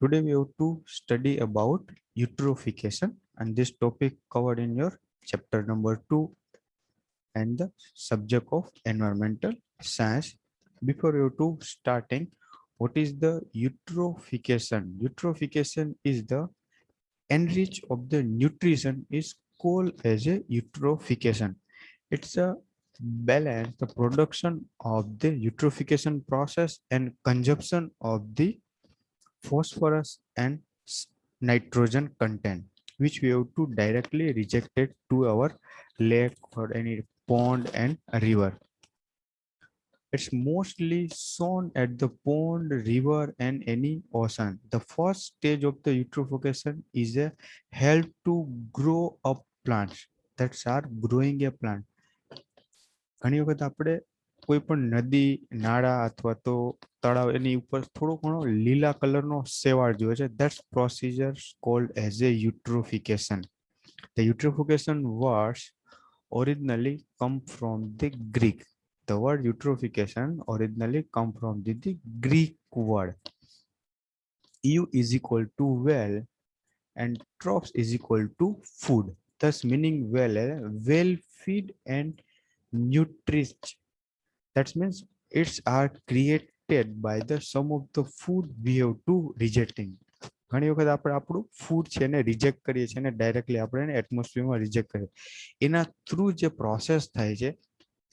Today we have to study about eutrophication, and this topic covered in your chapter number 2 and the subject of environmental science. Before you to starting, what is the eutrophication? Eutrophication is the enrich of the nutrition is called as a eutrophication. It's a balance the production of the eutrophication process and consumption of the phosphorus and nitrogen content, which we have to directly reject it to our lake or any pond and a river. It's mostly sown at the pond, river, and any ocean. The first stage of the eutrophication is a help to grow up plants that are growing a plant. ઘણી વખત આપણે કોઈ પણ નદી નાળા અથવા તો તળાવ એની ઉપર થોડો ઘણો લીલા કલરનો શેવાળ જોયો છે. That procedure called as a eutrophication. The eutrophication words originally come from the Greek. The word eutrophication originally come from the Greek word. Eu is equal to well and tropes is equal to food. Thus meaning well feed and nutrition. That means it's are created by the sum of the food we have to rejecting. ઘણી વખત આપણે આપણું food છે ને reject કરીએ છીએ ને directly આપણે એને એટમોસ્ફિયરમાં રિજેક્ટ કરીએ. એના થ્રુ જે પ્રોસેસ થાય છે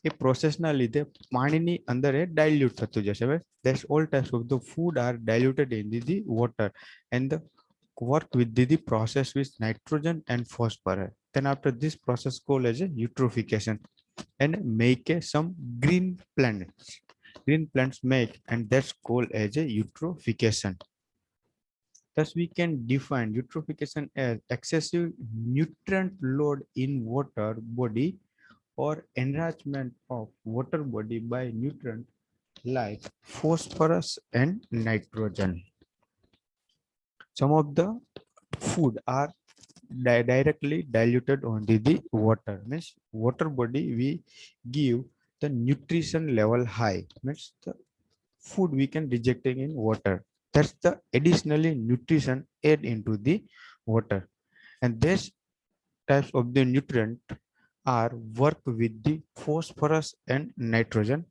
એ પ્રોસેસના લીધે પાણીની અંદર એ ડાયલ્યુટ થતું જશે. That's all types of the food are diluted in the water and the work with the process with nitrogen and phosphorus. Then after this process called as a eutrophication and make some green plants make, and that's called as a eutrophication. Thus we can define eutrophication as excessive nutrient load in water body or enrichment of water body by nutrients like phosphorus and nitrogen. Some of the food are directly diluted on the water. Means water body we give the nutrition level high. Means the food we can rejecting in water. That's the additionally nutrition add into the water. And these types of the nutrient are work with the phosphorus and nitrogen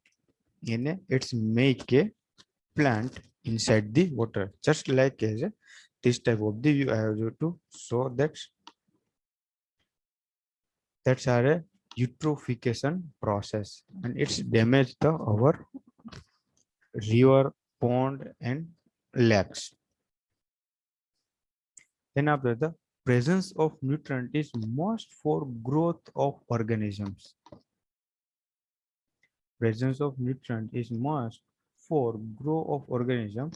in it's make a plant inside the water. Just like as this type of the view I have to show that's our eutrophication process, and it's damage the our river, pond and lakes. Then after the presence of nutrient is must for growth of organisms. Presence of nutrient is must for growth of organism,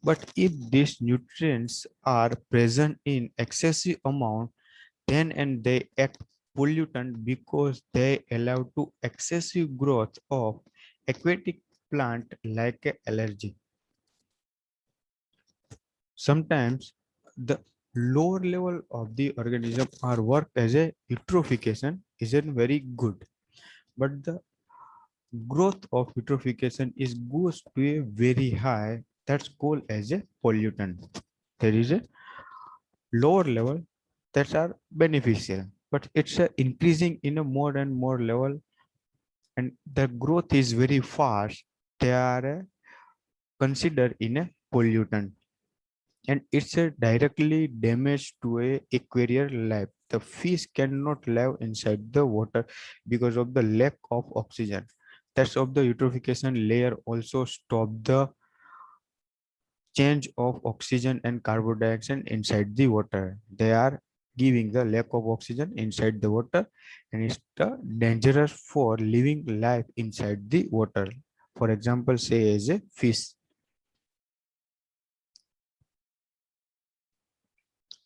but if these nutrients are present in excessive amount, then and they act pollutant because they allow to excessive growth of aquatic plant like allergy. Sometimes the lower level of the organism are work as a eutrophication isn't very good, but the growth of eutrophication is goes to a very high, that's called as a pollutant. There is a lower level that are beneficial, but it's increasing in a more and more level, and the growth is very fast. They are considered in a pollutant, and it's a directly damage to a aquarium life. The fish cannot live inside the water because of the lack of oxygen. That's of the eutrophication layer also stop the change of oxygen and carbon dioxide inside the water. They are giving the lack of oxygen inside the water, and it's dangerous for living life inside the water. For example, say as a fish.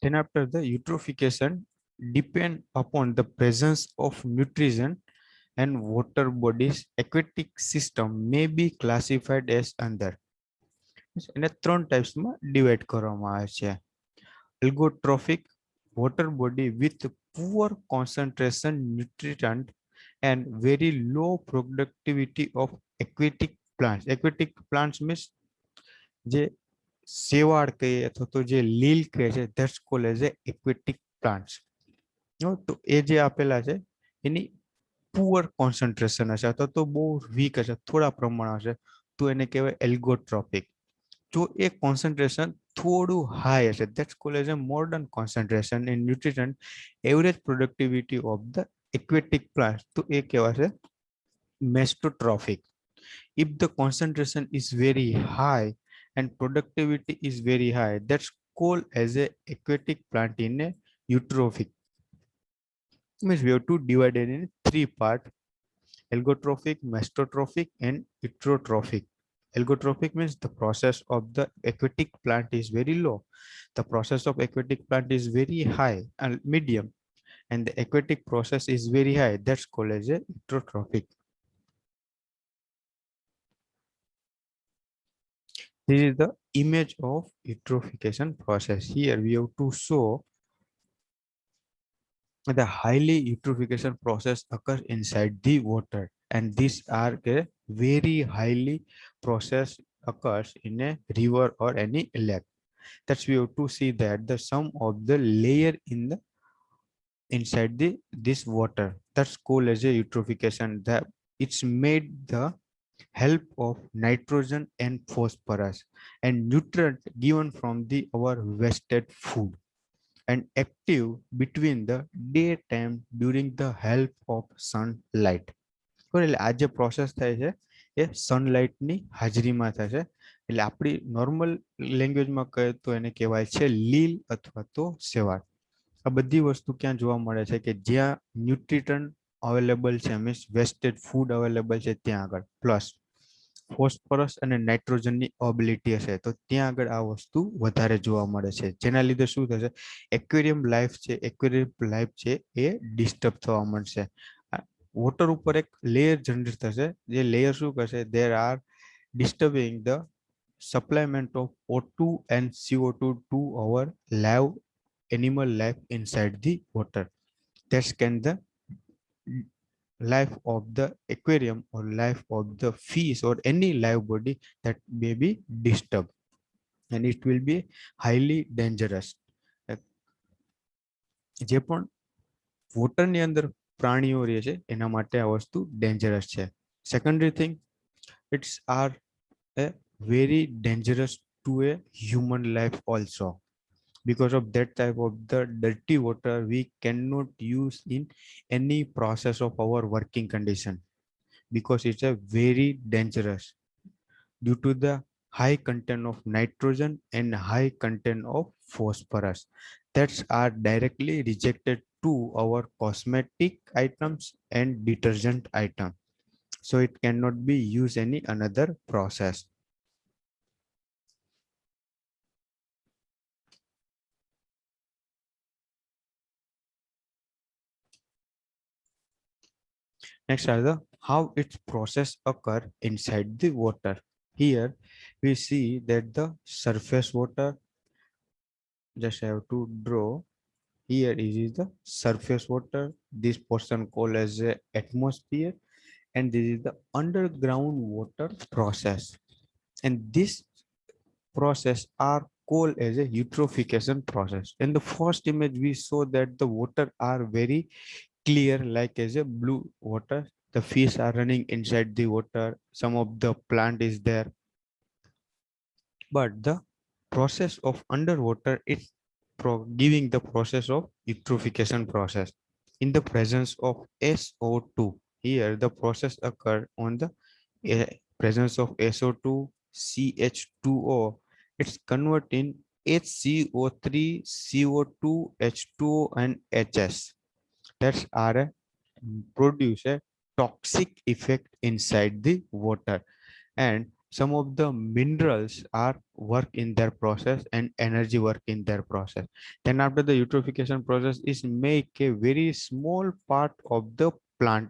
Then after the eutrophication depend upon the presence of nutrition and water bodies, aquatic system may be classified as under. એને ત્રણ ટાઈપ્સમાં divide કરવામાં આવે છે. Algotrophic, water body with poor concentration nutrient and very low productivity of aquatic plants. Aquatic plants means જે શેવાળ કહીએ અથવા તો જે લીલ કહે છે, that's cold as a aquatic plants. તો એ જે આપેલા છે એની પુઅર કોન્સન્ટ્રેશન હશે અથવા તો બહુ વીક હશે, થોડા પ્રમાણ હશે, તો એને કહેવાય એલ્ગોટ્રોપિક. જો એ કોન્સન્ટ્રેશન થોડું હાઈ હશે, that's cold as a modern concentration in nutrition average productivity of the aquatic plant, તો એ કહેવાશે મેસ્ટોટ્રોફિક. If the concentration is very high and productivity is very high, that's called as a aquatic plant in a eutrophic. Means we have to divide it in three parts: algotrophic, mesotrophic, and eutrophic. Algotrophic means the process of the aquatic plant is very low. The process of aquatic plant is very high and medium, and the aquatic process is very high. That's called as a eutrophic. This is the image of eutrophication process. Here we have to show the highly eutrophication process occurs inside the water, and these are a very highly process occurs in a river or any lake. That's we have to see that the sum of the layer in the inside the this water, that's called as a eutrophication. That it's made the help of nitrogen and phosphorus and nutrient given from the our wasted food and active between the daytime during the help of sunlight. એટલે આ જે process થાય છે એ સનલાઇટની હાજરીમાં થશે. એટલે આપણી normal લેંગ્વેજમાં કહે તો એને કહેવાય છે લીલ અથવા તો શેવાળ. આ બધી વસ્તુ ક્યાં જોવા મળે છે કે જ્યાં ન્યુટ્રિટન અવેલેબલ છે, મીન્સ વેસ્ટેડ ફૂડ અવેલેબલ છે ત્યાં આગળ, પ્લસ ફોસ્ફરસ અને નાઇટ્રોજનની અબિલિટી હશે તો ત્યાં આગળ આ વસ્તુ વધારે જોવા મળે છે. જેના લીધે શું થશે, એક્વેરિયમ લાઈફ છે એ ડિસ્ટર્બ થવા મળશે. વોટર ઉપર એક લેયર જનરેટ થશે, જે લેયર શું કરશે, there are disturbing the supplement of O2 and CO2 to our live animal life inside the water. That can the life of the aquarium or life of the fish or any live body that may be disturbed, and it will be highly dangerous. જે પણ વોટરની અંદર પ્રાણીઓ રહે છે એના માટે આ વસ્તુ ડેન્જરસ છે. Secondary thing, it's are a very dangerous to a human life also. Because of that type of the dirty water we cannot use in any process of our working condition, because it's a very dangerous due to the high content of nitrogen and high content of phosphorus that are directly rejected to our cosmetic items and detergent item, so it cannot be used any another process. Next are the how its process occur inside the water. Here we see that the surface water, just I have to draw. Here is the surface water. This portion called as a atmosphere, and this is the underground water process. And this process are called as a eutrophication process. In the first image, we saw that the water are very clear, like as a blue water. The fish are running inside the water. Some of the plant is there, but the process of underwater is giving the process of eutrophication process in the presence of SO2. Here, the process occur on the presence of SO2, CH2O. It's convert in HCO3, CO2, H2O, and HS. That's are produce a toxic effect inside the water, and some of the minerals are work in their process and energy work in their process. Then after the eutrophication process is make a very small part of the plant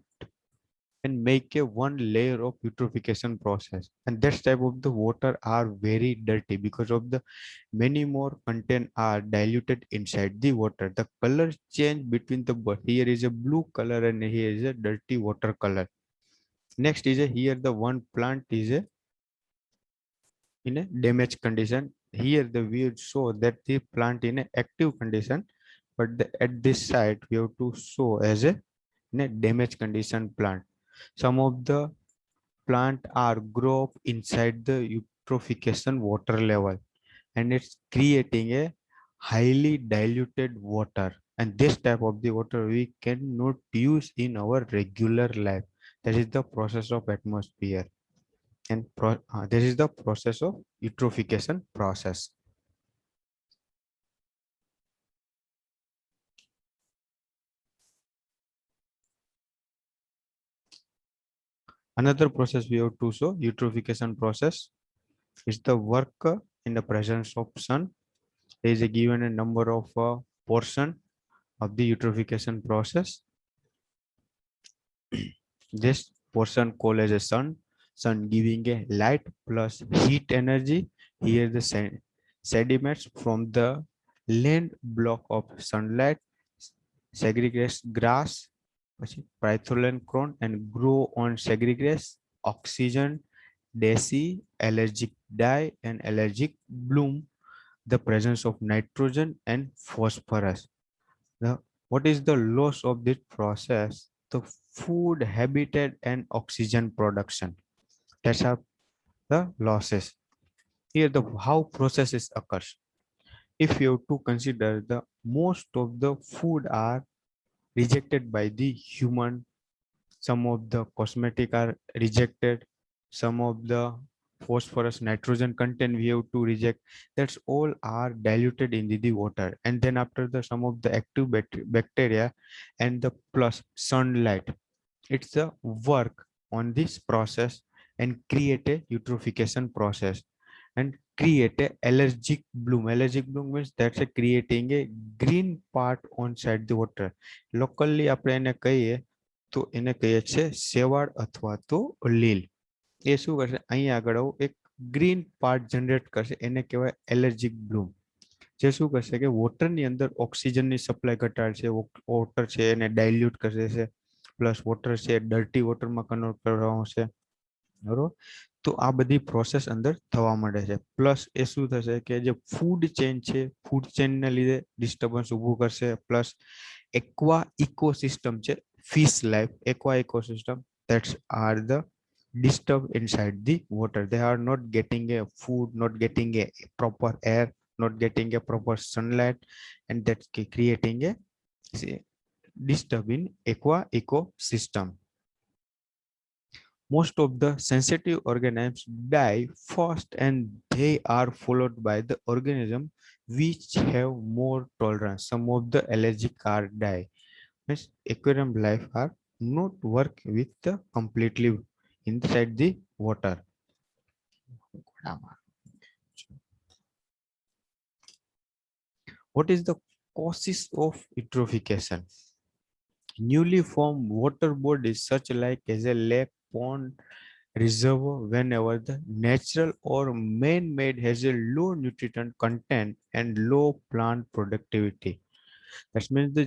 and make a one layer of eutrophication process, and that type of the water are very dirty because of the many more content are diluted inside the water. The color change between the here is a blue color and here is a dirty water color. Next is a here the one plant is a in a damaged condition, here the view show that the plant in a active condition, but at this site we have to show as a in a damaged condition plant. Some of the plant are grow up inside the eutrophication water level, and it's creating a highly diluted water, and this type of the water we cannot use in our regular life. That is the process of atmosphere, and this is the process of eutrophication process. Another process we have to show eutrophication process is the work in the presence of sun. There is a given a number of portion of the eutrophication process. This portion called as a sun giving a light plus heat energy. Here the sediments from the land block of sunlight segregates grass, pytholin crown and grow on segregates oxygen, desi, allergic dye and allergic bloom, the presence of nitrogen and phosphorus. The, what is the loss of this process? The food, habitat, and oxygen production. That's are the losses. Here, the how processes occurs. If you have to consider the most of the food are rejected by the human, some of the cosmetic are rejected, some of the phosphorus nitrogen content we have to reject. That's all are diluted in the water, and then after the some of the active bacteria and the plus sunlight, it's the work on this process and create a eutrophication process and create a allergic bloom. Allergic bloom means that's a creating a green part on side the water. Locally આપણે એને કહીએ તો એને કહીએ છે સેવાળ અથવા તો લીલ. એ શું કરશે અહીંયા આગળ આવું એક ગ્રીન પાર્ટ જનરેટ કરશે, એને કહેવાય એલર્જીક બ્લૂમ. જે શું કરશે કે વોટરની અંદર ઓક્સિજનની સપ્લાય ઘટાડશે, વોટર છે એને ડાયલ્યુટ કરી દેશે, પ્લસ વોટર છે ડર્ટી વોટરમાં કન્વર્ટ કરવાનું છે, બરોબર. તો આ બધી પ્રોસેસ અંદર થવા માંડે છે. પ્લસ એ શું થશે કે જે ફૂડ ચેન છે, ફૂડ ચેનને લીધે ડિસ્ટર્બન્સ ઊભું કરશે. પ્લસ એક્વા ઇકોસિસ્ટમ છે, fish life, aqua ecosystem, that are the disturb inside the water. They are not getting a food, not getting a proper air, not getting a proper sunlight, and that's creating a disturb in aqua ecosystem. Most of the sensitive organisms die first, and they are followed by the organism which have more tolerance. Some of the allergic are die. Means aquarium life are not work with the completely inside the water. What is the causes of eutrophication? Newly formed water bodies such like as a lake, pond, reservoir, whenever the natural or man-made has a low nutrient content and low plant productivity. That means the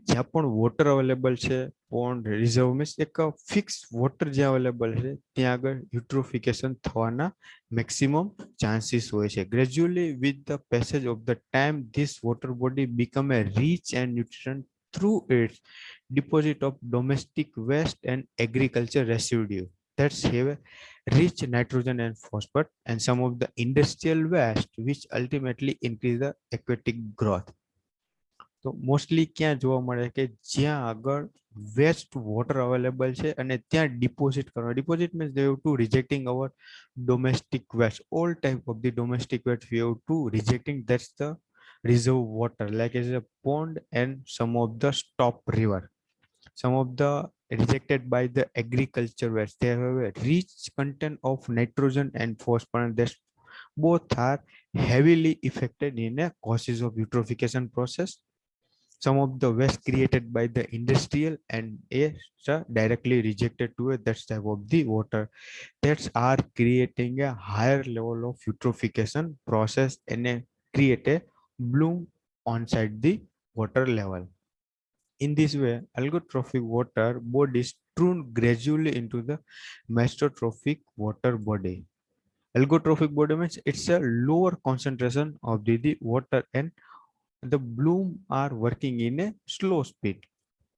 જ્યાં પણ water available છે, pond reserve means એક fix water જ્યાં available છે ત્યાં આગળ eutrophication થવાના maximum chances હોય છે. Gradually with the passage of the time this water body become a rich and nutrition through its deposit of domestic waste and agriculture residue that have rich nitrogen and phosphate and some of the industrial waste which ultimately increase the aquatic growth. તો mostly ક્યાં જોવા મળે કે જ્યાં આગળ waste water available છે અને ત્યાં ડિપોઝિટ કરવા. Deposit means they have to rejecting our domestic waste. All type of the domestic waste we have to rejecting. That's the reserve water like as a pond and some of the stop river. Some of the rejected by the agriculture waste, they have a rich content of nitrogen and phosphorus. This both are heavily affected in a causes of eutrophication process. Some of the waste created by the industrial and is directly rejected to a that type of the water that are creating a higher level of eutrophication process and create a bloom onside the water level. In this way, algotrophic water bodies turn gradually into the mesotrophic water body. Algotrophic body means it's a lower concentration of the water, and the bloom are working in a slow speed,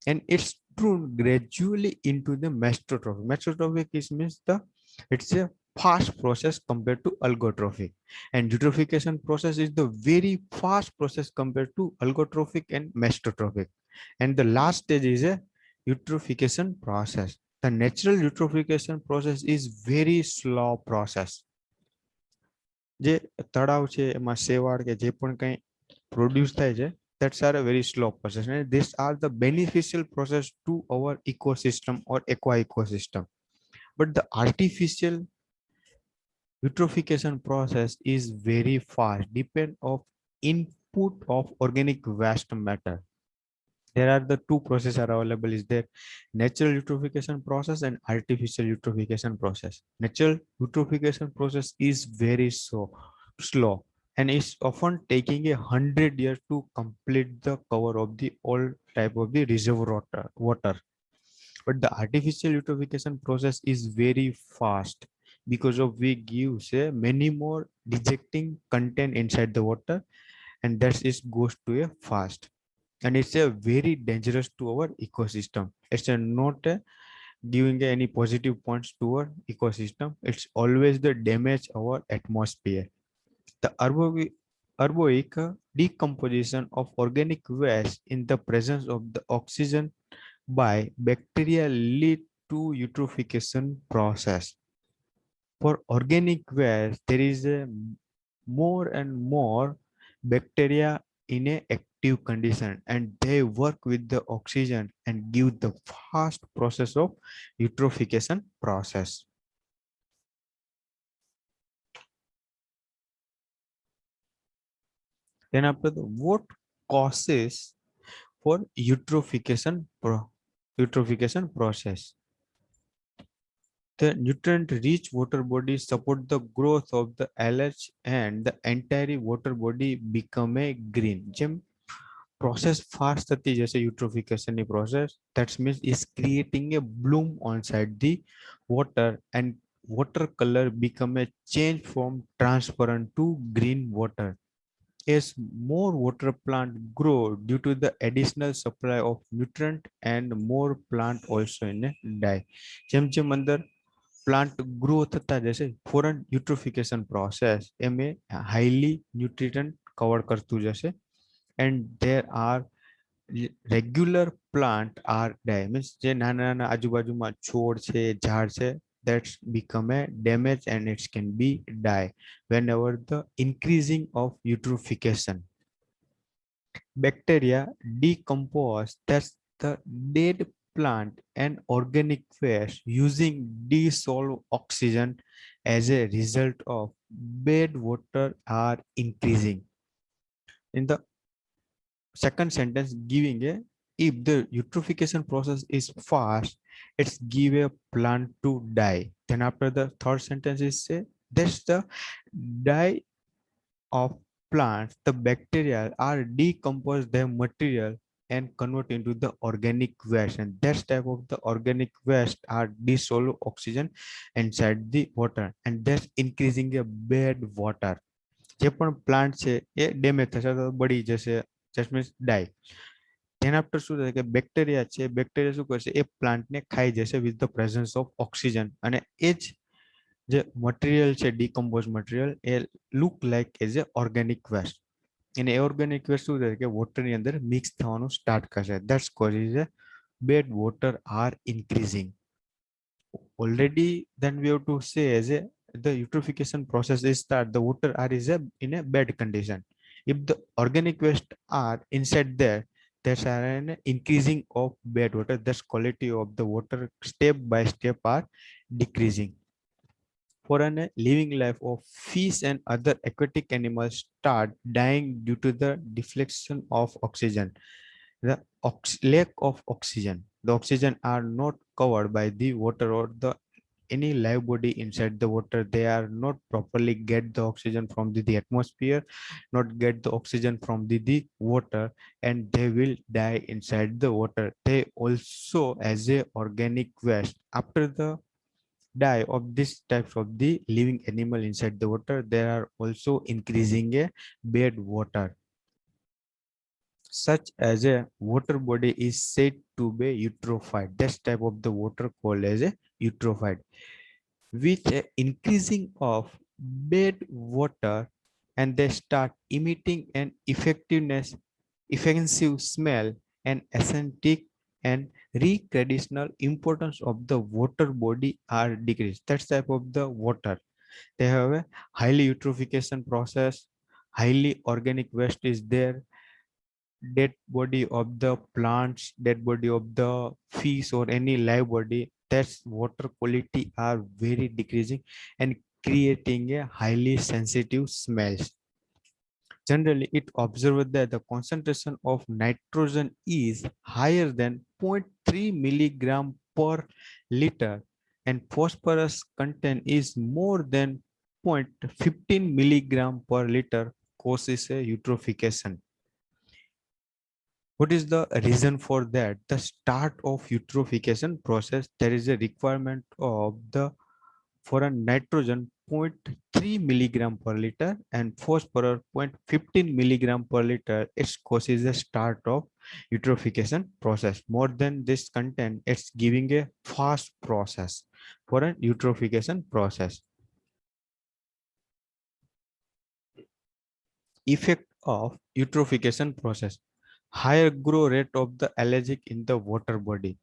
and it's thrown gradually into the mesotrophic. Mesotrophic is means it's a fast process compared to algotrophic, and eutrophication process is the very fast process compared to algotrophic and mesotrophic. And the last stage is a eutrophication process. The natural eutrophication process is very slow process. જે તળાવ છે એમાં શેવાળ કે જે પણ કંઈ produce થાય છે, that's are a very slow process, and these are the beneficial process to our ecosystem or aqua ecosystem. But the artificial eutrophication process is very fast, depend of input of organic waste matter. There are the two processes are available, is there natural eutrophication process and artificial eutrophication process. Natural eutrophication process is very slow, and is often taking 100 years to complete the cover of the all type of the reservoir water. But the artificial eutrophication process is very fast, because of we give say many more dejecting content inside the water, and that is goes to a fast, and it's a very dangerous to our ecosystem. It's a not giving any positive points to our ecosystem. It's always the damage our atmosphere. The arboic decomposition of organic waste in the presence of the oxygen by bacteria lead to eutrophication process. For organic waste, there is a more and more bacteria in a active condition, and they work with the oxygen and give the fast process of eutrophication process. Then after the what causes for eutrophication process? The nutrient-rich water bodies support the growth of the algae, and the entire water body become a green. જેમ process fast થતી જશે eutrophication ની process, that means is creating a bloom on side the water, and water color become a change from transparent to green water. As more water plant grow due to the additional supply of nutrient, and more plant also in a die. જેમ જેમ અંદર plant grow થતા જશે foreign eutrophication process એમે highly nutrition cover કરતું જશે, and there are regular plant are die means જે નાના નાના આજુબાજુમાં છોડ છે ઝાડ છે, that's become a damage, and it can be die whenever the increasing of eutrophication. Bacteria decompose that's the dead plant and organic waste using dissolved oxygen. As a result of bad water are increasing. In the second sentence giving a, if the eutrophication process is fast, it's give a plant to die. Then after the third sentence is say that's the die of plants, the bacteria are decompose their material and convert into the organic waste, and that type of the organic waste are dissolve oxygen inside the water, and that's increasing a bad water. જે પણ plant છે એ damage થશે તો બળી જશે, just means die. Then after શું થશે કે બેક્ટેરિયા છે, બેક્ટેરિયા શું કરશે એ પ્લાન્ટને ખાઈ જશે with the presence of oxygen, અને એ જ જે મટીરિયલ છે ડીકમ્પોઝ મટીરિયલ એ look like as a organic waste, અને એ ઓર્ગેનિક વેસ્ટ શું થાય કે વોટરની અંદર મિક્સ થવાનું સ્ટાર્ટ કરશે, that's causes a bad water are increasing. Already then we have to say as a the eutrophication process is start, the water are is a, in a bad condition. If the organic waste are inside there, there's an increasing of bad water, thus quality of the water step by step are decreasing. For a living life of fish and other aquatic animals start dying due to the deflection of oxygen. The lack of oxygen. The oxygen are not covered by the water or the any live body inside the water. They are not properly get the oxygen from the atmosphere, not get the oxygen from the water, and they will die inside the water. They also as a organic waste. After the die of this types of the living animal inside the water, there are also increasing a bad water, such as a water body is said to be eutrophied. This type of the water called as a eutrophied, with a increasing of bad water, and they start emitting an offensive smell and aesthetic and recreational importance of the water body are decreased. That type of the water. They have a highly eutrophication process, highly organic waste is there, dead body of the plants, dead body of the fish or any live body, that's water quality are very decreasing and creating a highly sensitive smells. Generally, it observed that the concentration of nitrogen is higher than zero point 0.3 milligram per liter, and phosphorus content is more than 0.15 milligram per liter, causes a eutrophication. What is the reason for that? The start of eutrophication process, there is a requirement of the for a nitrogen zero point 0.3 milligram per liter and phosphorus 0.15 milligram per liter. It causes the start of eutrophication process. More than this content, it's giving a fast process for an eutrophication process. Effect of eutrophication process: higher growth rate of the allergic in the water body.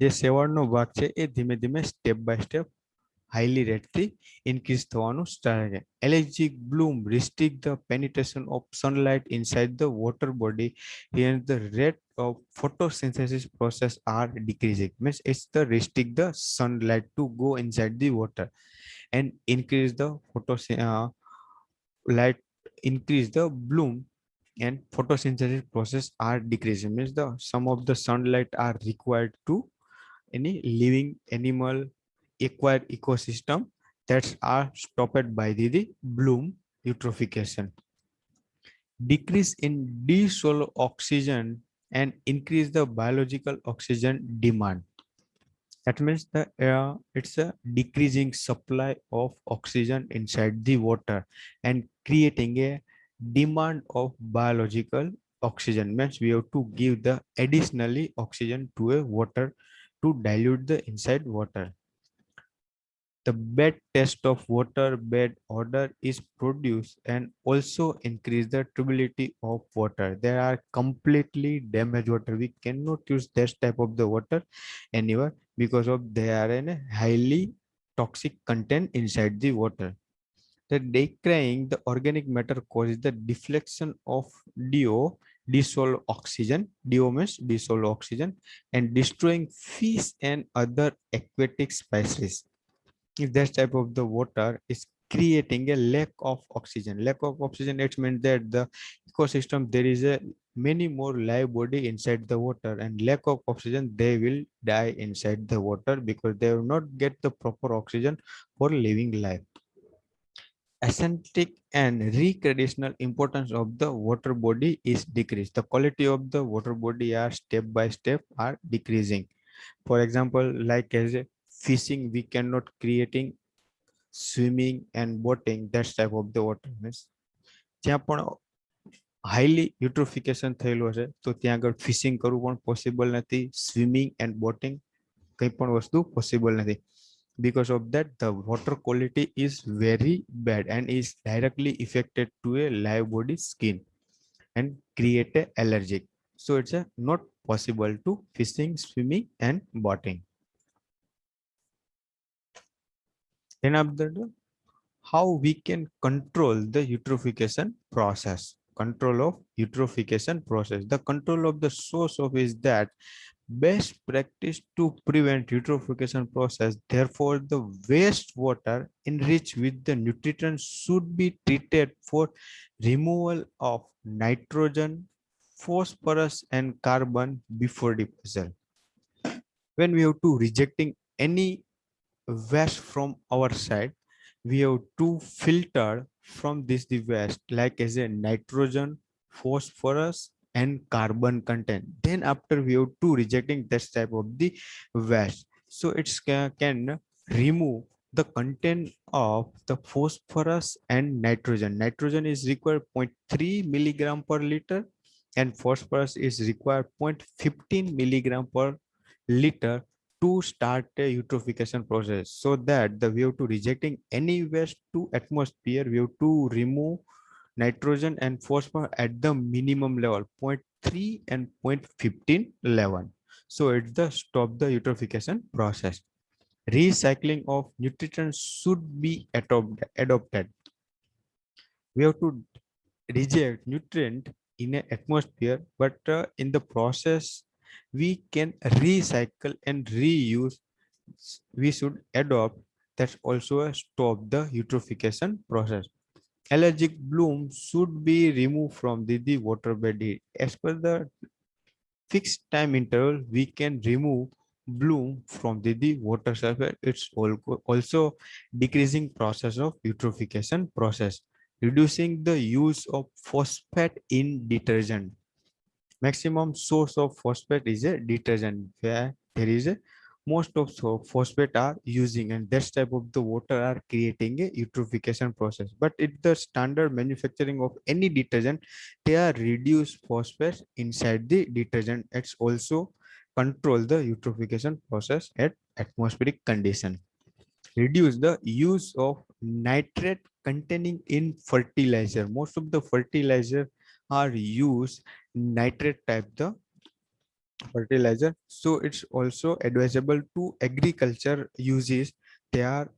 જે સેવણનો ભાગ છે એ ધીમે ધીમે step by step highly rate થી increase થવાનું start છે. Allergic bloom restrict the penetration of sunlight inside the water body. Here the rate of photosynthesis process are decreasing. Means it's the restrict the sunlight to go inside the water and increase the light, increase the bloom, and photosynthesis process are decreasing. Means the some of the sunlight are required to any living animal acquire ecosystem that are stopped by the bloom eutrophication. Decrease in dissolved oxygen and increase the biological oxygen demand. That means the it's a decreasing supply of oxygen inside the water and creating a demand of biological oxygen. Means we have to give the additionally oxygen to a water to dilute the inside water. The bad taste of water, bad odor is produced and also increase the turbidity of water. There are completely damaged water. We cannot use this type of the water anywhere because of they are in a highly toxic content inside the water. The decaying the organic matter causes the deflection of dissolved oxygen. DO means dissolved oxygen, and destroying fish and other aquatic species. If that type of the water is creating a lack of oxygen, it means that the ecosystem there is a many more live body inside the water, and lack of oxygen they will die inside the water because they will not get the proper oxygen for living life. Aesthetic and recreational importance of the water body is decreased. The quality of the water body are step by step are decreasing. For example, like as a fishing, we cannot creating swimming and boating, that type of the water. Means જ્યાં પણ highly eutrophication થયેલું હશે તો ત્યાં આગળ fishing કરવું પણ possible નથી, સ્વિમિંગ એન્ડ બોટિંગ કંઈ પણ વસ્તુ પોસિબલ નથી. Because of that, the water quality is very bad and is directly affected to a live body skin and create a allergic. So it's not possible to fishing, swimming and boating. Then after that, how we can control the eutrophication process. Control of eutrophication process. The control of the source of is that best practice to prevent eutrophication process. Therefore, the wastewater enriched with the nutrients should be treated for removal of nitrogen, phosphorus and carbon before disposal. When we have to rejecting any waste from our side, we have to filter from this the waste like as a nitrogen, phosphorus and carbon content. Then after we have to rejecting this type of the waste, so it's can remove the content of the phosphorus and nitrogen. Nitrogen is required 0.3 milligram per liter and phosphorus is required 0.15 milligram per liter to start a eutrophication process. So that the we have to rejecting any waste to atmosphere, we have to remove nitrogen and phosphorus at the minimum level 0.3 and 0.15 level. So it's the stop the eutrophication process. Recycling of nutrients should be adopted. We have to reject nutrient in an atmosphere, but in the process, we can recycle and reuse. We should adopt. That's also a stop the eutrophication process. Allergic bloom should be removed from the water body. As per the fixed time interval, we can remove bloom from the water surface. It's also decreasing process of eutrophication process, reducing the use of phosphate in detergent. Maximum source of phosphate is a detergent where there is a most of phosphate are using, and that type of the water are creating a eutrophication process. But if the standard manufacturing of any detergent, they are reduced phosphate inside the detergent. It's also control the eutrophication process at atmospheric condition. Reduce the use of nitrate containing in fertilizer. Most of the fertilizer are used nitrate type the fertilizer, so it's also advisable to agriculture uses. They are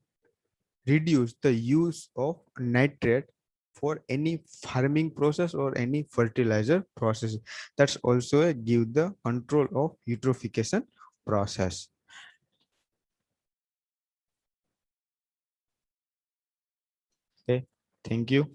reduce the use of nitrate for any farming process or any fertilizer process. That's also a give the control of eutrophication process. Okay, thank you.